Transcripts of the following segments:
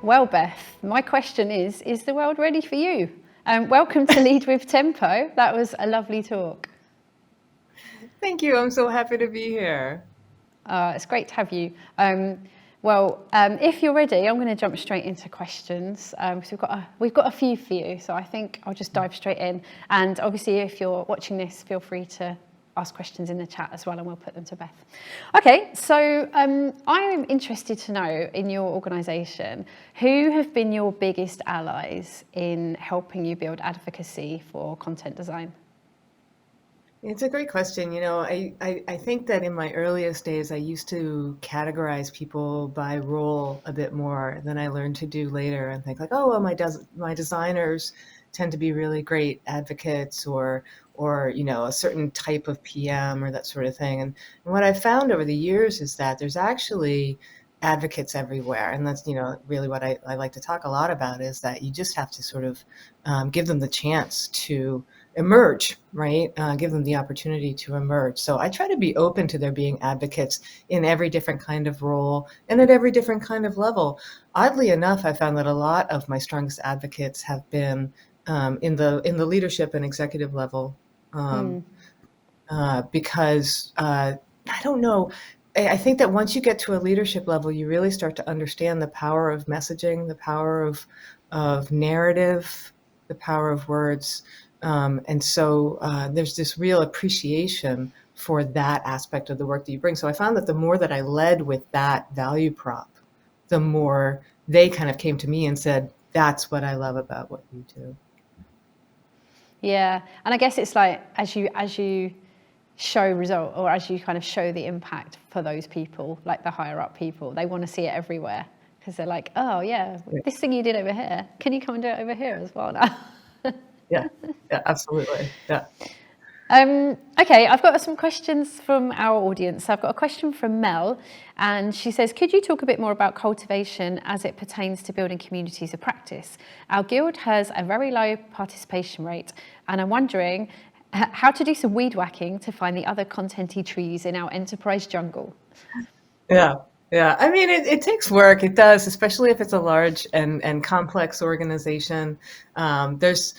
Well, Beth, my question is the world ready for you? Welcome to Lead with Tempo. That was a lovely talk. Thank you. I'm so happy to be here. It's great to have you. If you're ready, I'm going to jump straight into questions. So we've got a few for you, so I think I'll just dive straight in. And obviously, if you're watching this, feel free to ask questions in the chat as well, and we'll put them to Beth. Okay, so I'm interested to know, in your organisation, who have been your biggest allies in helping you build advocacy for content design? It's a great question. I think that in my earliest days, I used to categorize people by role a bit more than I learned to do later, and think like, oh, well, my designers tend to be really great advocates, or a certain type of PM or that sort of thing. And what I've found over the years is that there's actually advocates everywhere. And that's, really what I like to talk a lot about, is that you just have to sort of give them the chance to emerge, right? Give them the opportunity to emerge. So I try to be open to there being advocates in every different kind of role and at every different kind of level. Oddly enough, I found that a lot of my strongest advocates have been in the leadership and executive level, because I don't know. I think that once you get to a leadership level, you really start to understand the power of messaging, the power of narrative, the power of words. And so there's this real appreciation for that aspect of the work that you bring. So I found that the more that I led with that value prop, the more they kind of came to me and said, that's what I love about what you do. Yeah, and I guess it's like as you show result, or as you kind of show the impact for those people, like the higher up people, they want to see it everywhere, because they're like, oh yeah, this thing you did over here, can you come and do it over here as well now? Yeah, absolutely. Yeah. Okay, I've got some questions from our audience. I've got a question from Mel, and she says, could you talk a bit more about cultivation as it pertains to building communities of practice? Our guild has a very low participation rate, and I'm wondering how to do some weed whacking to find the other contenty trees in our enterprise jungle. Yeah. Yeah. I mean, it takes work. It does, especially if it's a large and complex organization. There's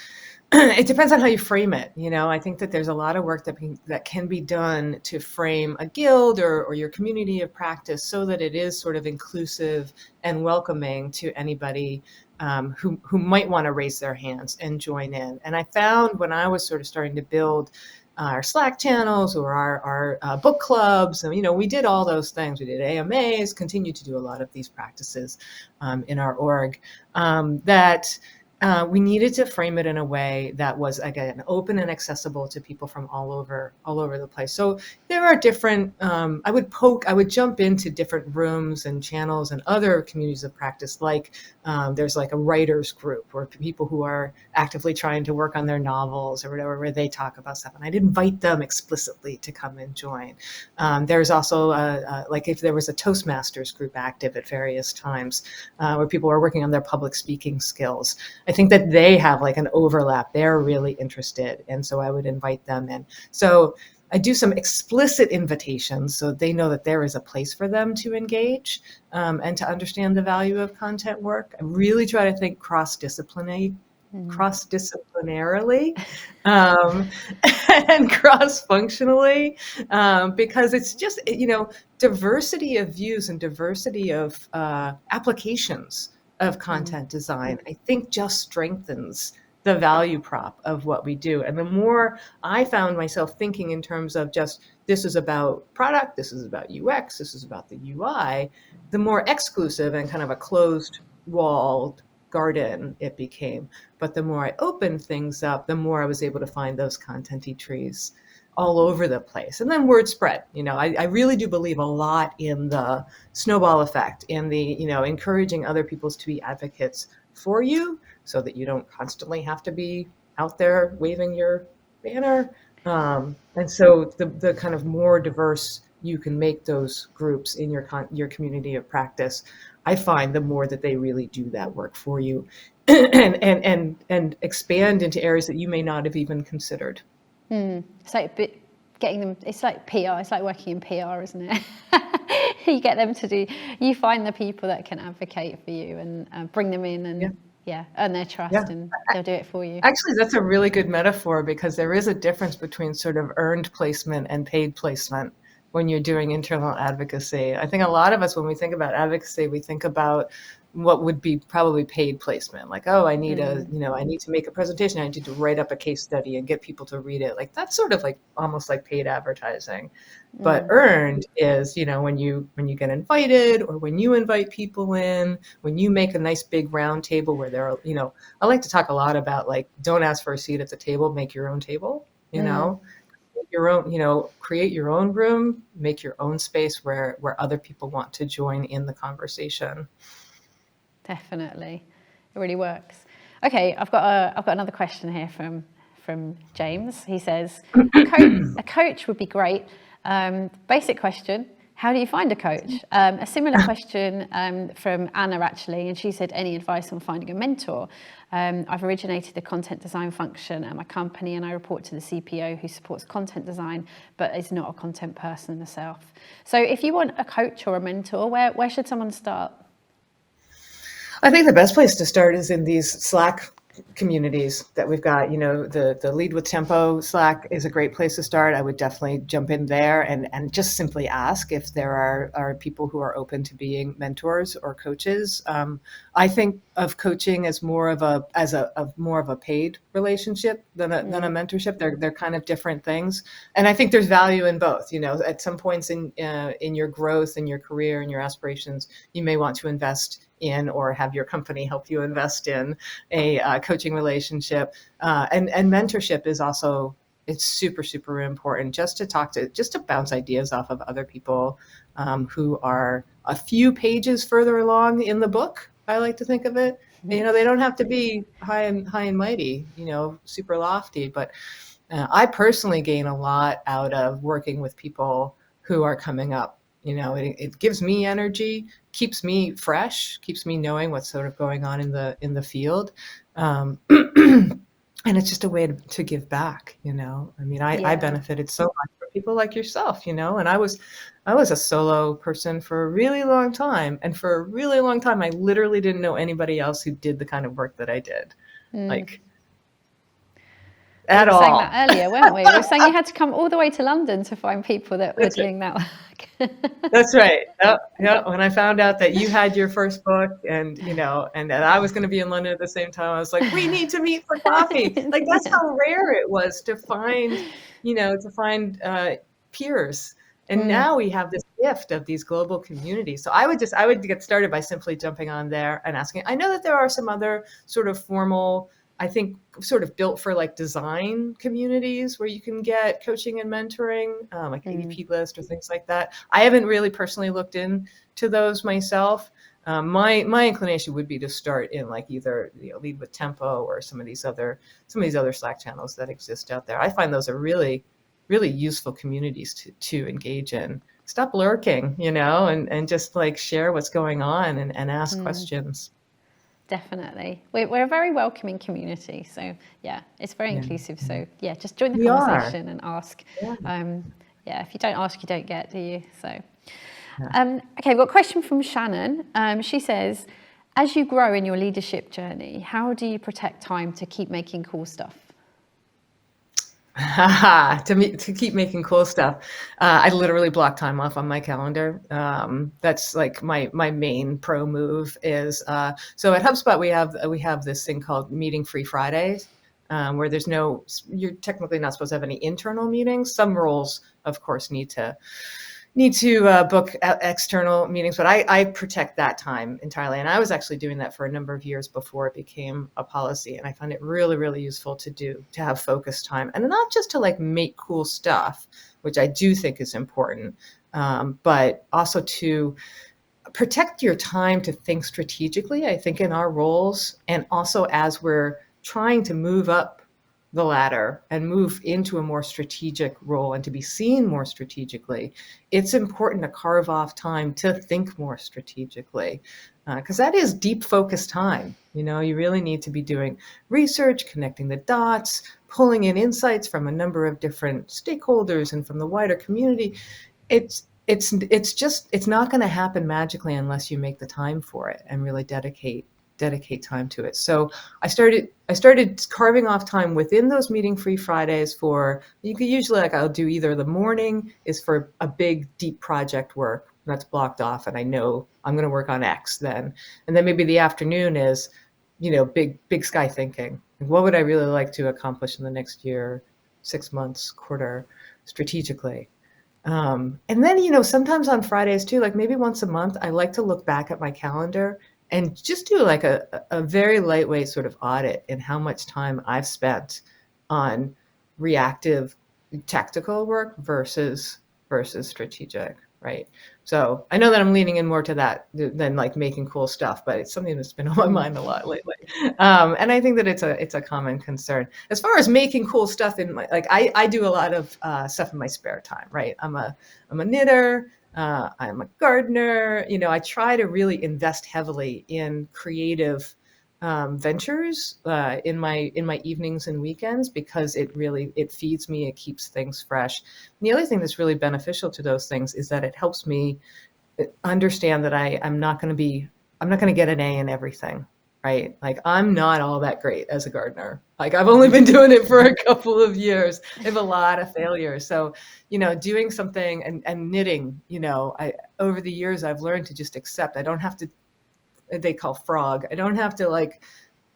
it depends on how you frame it. I think that there's a lot of work that can be done to frame a guild or your community of practice so that it is sort of inclusive and welcoming to anybody who might want to raise their hands and join in. And I found when I was sort of starting to build our Slack channels or our book clubs, and we did all those things. We did AMAs, continue to do a lot of these practices in our org, that we needed to frame it in a way that was, again, open and accessible to people from all over the place. So there are different, I would jump into different rooms and channels and other communities of practice, like there's like a writers group or people who are actively trying to work on their novels or whatever, where they talk about stuff. And I'd invite them explicitly to come and join. There's also, like if there was a Toastmasters group active at various times where people are working on their public speaking skills. I think that they have like an overlap. They're really interested. And so I would invite them in. So I do some explicit invitations so they know that there is a place for them to engage and to understand the value of content work. I really try to think cross-disciplinarily and cross-functionally, because it's just, diversity of views and diversity of applications of content design, I think just strengthens the value prop of what we do. And the more I found myself thinking in terms of just, this is about product, this is about UX, this is about the UI, the more exclusive and kind of a closed walled garden it became. But the more I opened things up, the more I was able to find those contenty trees all over the place. And then word spread. I really do believe a lot in the snowball effect, in the, encouraging other people to be advocates for you so that you don't constantly have to be out there waving your banner. And so the kind of more diverse you can make those groups in your community of practice, I find the more that they really do that work for you and expand into areas that you may not have even considered. It's like getting them. It's like PR. It's like working in PR, isn't it? You get them to do, you find the people that can advocate for you and bring them in Yeah. and earn their Yeah. trust, and they'll do it for you. Actually, that's a really good metaphor because there is a difference between sort of earned placement and paid placement when you're doing internal advocacy. I think a lot of us, when we think about advocacy, we think about what would be probably paid placement. Like, oh, I need I need to make a presentation. I need to write up a case study and get people to read it. Like that's sort of like almost like paid advertising. But earned is, when you get invited or when you invite people in, when you make a nice big round table where there are, I like to talk a lot about like, don't ask for a seat at the table, make your own table, your own, create your own room, make your own space where other people want to join in the conversation. Definitely, it really works. Okay, I've got another question here from James. He says, a coach would be great. Basic question: how do you find a coach? A similar question from Anna actually, and she said, any advice on finding a mentor? I've originated the content design function at my company, and I report to the CPO who supports content design, but is not a content person herself. So, if you want a coach or a mentor, where should someone start? I think the best place to start is in these Slack communities that we've got. The Lead with Tempo Slack is a great place to start. I would definitely jump in there and just simply ask if there are people who are open to being mentors or coaches. I think of coaching as more of a paid relationship than a mentorship. They're kind of different things, and I think there's value in both. At some points in your growth, in your career, in your aspirations, you may want to invest in or have your company help you invest in a coaching relationship. And mentorship is also, it's super, super important just to bounce ideas off of other people who are a few pages further along in the book. I like to think of it. They don't have to be high and mighty, super lofty, but I personally gain a lot out of working with people who are coming up. It gives me energy, keeps me fresh, keeps me knowing what's sort of going on in the field. And it's just a way to give back, I mean, I benefited so much from people like yourself, and I was a solo person for a really long time. And for a really long time, I literally didn't know anybody else who did the kind of work that I did. Like, we at were all. saying that earlier, weren't we? We were saying you had to come all the way to London to find people that were doing that work. That's right. Yep. When I found out that you had your first book and, and that I was going to be in London at the same time, I was like, we need to meet for coffee. Like that's how rare it was to find, peers. And now we have this gift of these global communities. So I would get started by simply jumping on there and asking. I know that there are some other sort of formal, I think, sort of built for like design communities where you can get coaching and mentoring, like ADP List or things like that. I haven't really personally looked into those myself. My inclination would be to start in like either Lead with Tempo or some of these other Slack channels that exist out there. I find those are really, really useful communities to engage in. Stop lurking, and just like share what's going on and ask questions. Definitely. We're a very welcoming community. So, it's very inclusive. So, just join the We conversation and ask. Yeah. If you don't ask, you don't get, do you? So, okay, we've got a question from Shannon. She says, as you grow in your leadership journey, how do you protect time to keep making cool stuff? To keep making cool stuff, I literally block time off on my calendar. That's like my main pro move is so at HubSpot we have this thing called Meeting Free Fridays, where you're technically not supposed to have any internal meetings. Some roles, of course, need to book external meetings, but I protect that time entirely. And I was actually doing that for a number of years before it became a policy. And I find it really, really useful to have focus time, and not just to like make cool stuff, which I do think is important, but also to protect your time to think strategically. I think in our roles, and also as we're trying to move up the ladder and move into a more strategic role and to be seen more strategically, it's important to carve off time to think more strategically, because that is deep focus time. You really need to be doing research, connecting the dots, pulling in insights from a number of different stakeholders and from the wider community. it's not going to happen magically unless you make the time for it and really dedicate time to it. So I started carving off time within those meeting-free Fridays for, you could usually, like, I'll do either the morning is for a big deep project work that's blocked off and I know I'm going to work on X then. And then maybe the afternoon is, big sky thinking. What would I really like to accomplish in the next year, 6 months, quarter, strategically? And then, sometimes on Fridays too, like maybe once a month, I like to look back at my calendar and just do like a very lightweight sort of audit in how much time I've spent on reactive tactical work versus strategic, right? So I know that I'm leaning in more to that than like making cool stuff, but it's something that's been on my mind a lot lately. And I think that it's a common concern. As far as making cool stuff in my, like I do a lot of stuff in my spare time, right? I'm a knitter. I'm a gardener. I try to really invest heavily in creative ventures in my evenings and weekends because it feeds me, it keeps things fresh. And the other thing that's really beneficial to those things is that it helps me understand that I'm not going to get an A in everything, right? Like I'm not all that great as a gardener. Like I've only been doing it for a couple of years. I have a lot of failures. So, doing something and knitting, over the years I've learned to just accept. I don't have to, they call frog. I don't have to like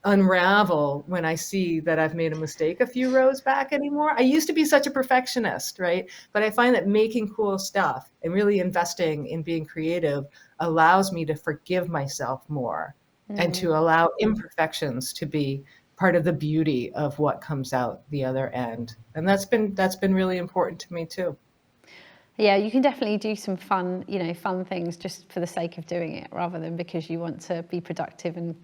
unravel when I see that I've made a mistake a few rows back anymore. I used to be such a perfectionist, right? But I find that making cool stuff and really investing in being creative allows me to forgive myself more and to allow imperfections to be part of the beauty of what comes out the other end. And that's been really important to me too. Yeah, you can definitely do some fun things just for the sake of doing it rather than because you want to be productive and,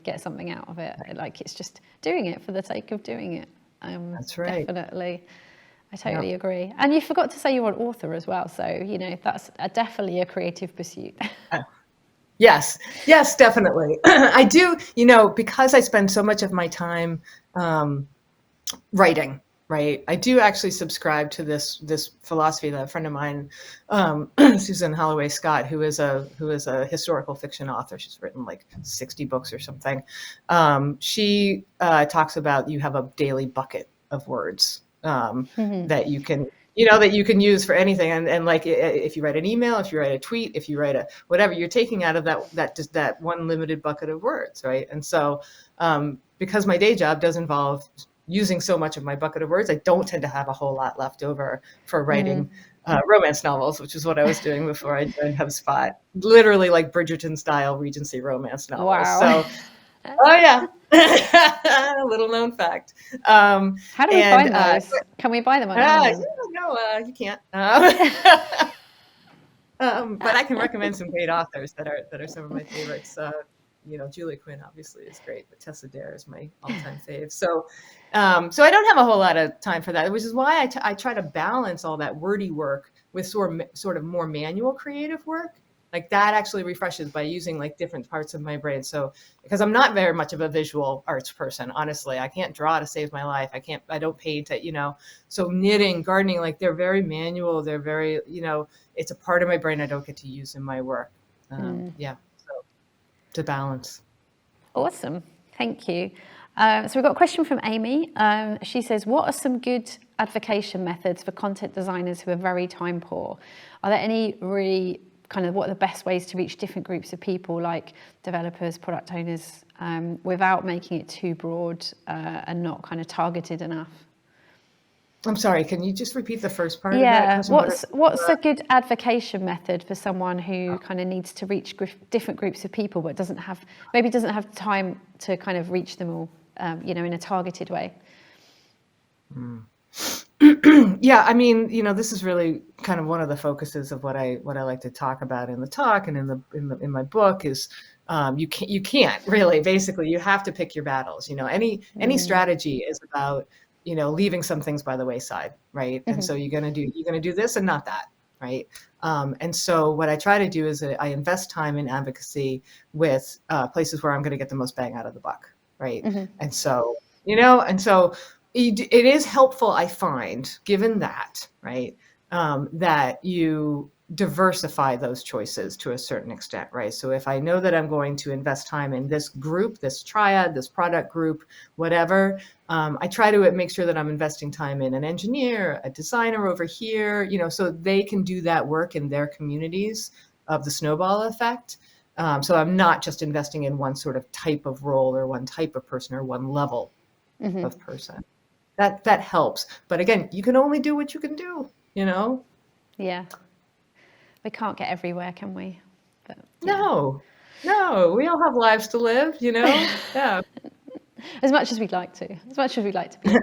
get something out of it. Like it's just doing it for the sake of doing it. That's right. Definitely. I totally agree. And you forgot to say you're an author as well. So, that's definitely a creative pursuit. Yes, definitely. I do, because I spend so much of my time writing, right? I do actually subscribe to this philosophy that a friend of mine, Susan Holloway Scott, who is a historical fiction author. She's written like 60 books or something. She talks about you have a daily bucket of words that you can use for anything. And like if you write an email, if you write a tweet, if you write a whatever, you're taking out of that one limited bucket of words, right? And so because my day job does involve using so much of my bucket of words, I don't tend to have a whole lot left over for writing romance novels, which is what I was doing before I joined HubSpot. Literally like Bridgerton style Regency romance novels. Wow. So, oh yeah, little known fact. How do we find those? Can we buy them on Amazon? No, you can't. But I can recommend some great authors that are some of my favorites. Julie Quinn obviously is great, but Tessa Dare is my all-time fave. So I don't have a whole lot of time for that, which is why I try to balance all that wordy work with sort of more manual creative work. Like that actually refreshes by using like different parts of my brain. So because I'm not very much of a visual arts person, honestly, I can't draw to save my life. I don't paint it, so knitting, gardening, like they're very manual. They're very, it's a part of my brain I don't get to use in my work. Yeah. So to balance. Awesome. Thank you. So we've got a question from Amy. She says, what are some good advocation methods for content designers who are very time poor? Are there any really kind of what are the best ways to reach different groups of people like developers, product owners, without making it too broad and not kind of targeted enough? I'm sorry, can you just repeat the first part of that? What's a good advocation method for someone who kind of needs to reach different groups of people but doesn't have time to kind of reach them all, in a targeted way? Yeah, I mean, this is really kind of one of the focuses of what I like to talk about in the talk and in my book is you can't really, basically you have to pick your battles. Any strategy is about leaving some things by the wayside, right? And so you're gonna do this and not that, right? And so what I try to do is I invest time in advocacy with places where I'm going to get the most bang out of the buck, right? And so it is helpful, I find, given that, right, that you diversify those choices to a certain extent, right? So if I know that I'm going to invest time in this group, this triad, this product group, whatever, I try to make sure that I'm investing time in an engineer, a designer over here, so they can do that work in their communities of the snowball effect. So I'm not just investing in one sort of type of role or one type of person or one level of person. That helps. But again, you can only do what you can do, Yeah. We can't get everywhere, can we? But yeah. No, we all have lives to live, Yeah. As much as we'd like to. As much as we'd like to be.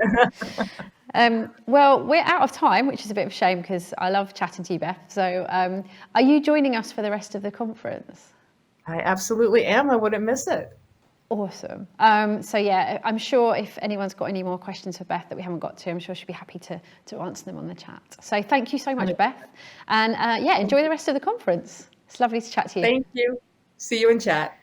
Well, we're out of time, which is a bit of a shame because I love chatting to you, Beth. So are you joining us for the rest of the conference? I absolutely am. I wouldn't miss it. Awesome. So yeah, I'm sure if anyone's got any more questions for Beth that we haven't got to, I'm sure she'll be happy to answer them on the chat. So thank you so much, Beth. And yeah, enjoy the rest of the conference. It's lovely to chat to you. Thank you. See you in chat.